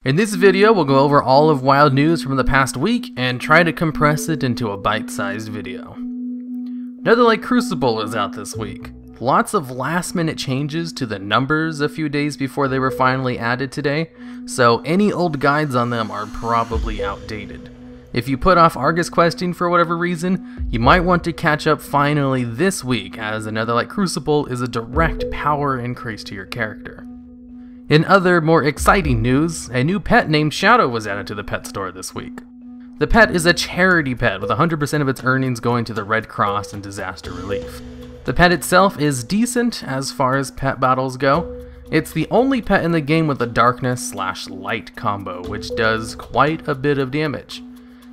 In this video, we'll go over all of WoW news from the past week and try to compress it into a bite-sized video. Netherlight Crucible is out this week. Lots of last-minute changes to the numbers a few days before they were finally added today, so any old guides on them are probably outdated. If you put off Argus questing for whatever reason, you might want to catch up finally this week, as the Netherlight Crucible is a direct power increase to your character. In other, more exciting news, a new pet named Shadow was added to the pet store this week. The pet is a charity pet, with 100% of its earnings going to the Red Cross and disaster relief. The pet itself is decent as far as pet battles go. It's the only pet in the game with a darkness/light combo, which does quite a bit of damage.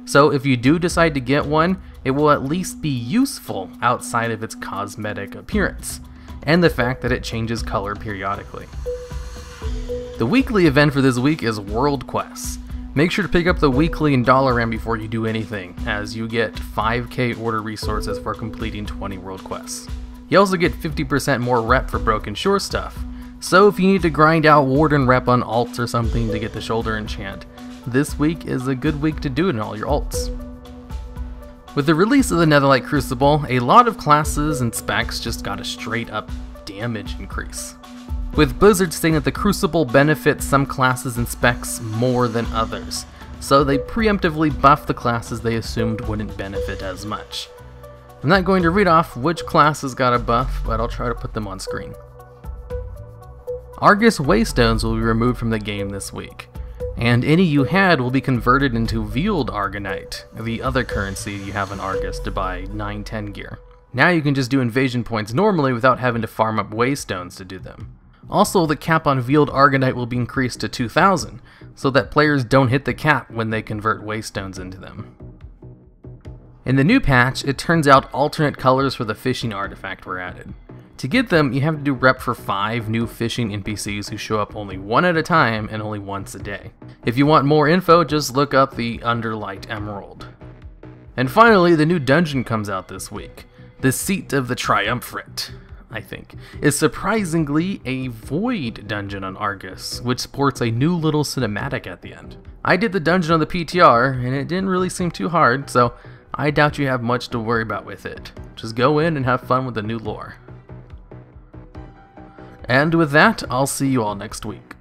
So if you do decide to get one, it will at least be useful outside of its cosmetic appearance, and the fact that it changes color periodically. The weekly event for this week is World Quests. Make sure to pick up the weekly in Dalaran before you do anything, as you get 5k order resources for completing 20 world quests. You also get 50% more rep for Broken Shore stuff, so if you need to grind out Warden rep on alts or something to get the shoulder enchant, this week is a good week to do it in all your alts. With the release of the Netherlight Crucible, a lot of classes and specs just got a straight up damage increase, with Blizzard saying that the Crucible benefits some classes and specs more than others, so they preemptively buffed the classes they assumed wouldn't benefit as much. I'm not going to read off which classes got a buff, but I'll try to put them on screen. Argus Waystones will be removed from the game this week, and any you had will be converted into Veiled Argonite, the other currency you have in Argus to buy 9-10 gear. Now you can just do invasion points normally without having to farm up Waystones to do them. Also, the cap on Veiled Argonite will be increased to 2,000, so that players don't hit the cap when they convert Waystones into them. In the new patch, it turns out alternate colors for the fishing artifact were added. To get them, you have to do rep for 5 new fishing NPCs who show up only one at a time and only once a day. If you want more info, just look up the Underlight Emerald. And finally, the new dungeon comes out this week. The Seat of the Triumvirate, I think, is surprisingly a void dungeon on Argus, which sports a new little cinematic at the end. I did the dungeon on the PTR, and it didn't really seem too hard, so I doubt you have much to worry about with it. Just go in and have fun with the new lore. And with that, I'll see you all next week.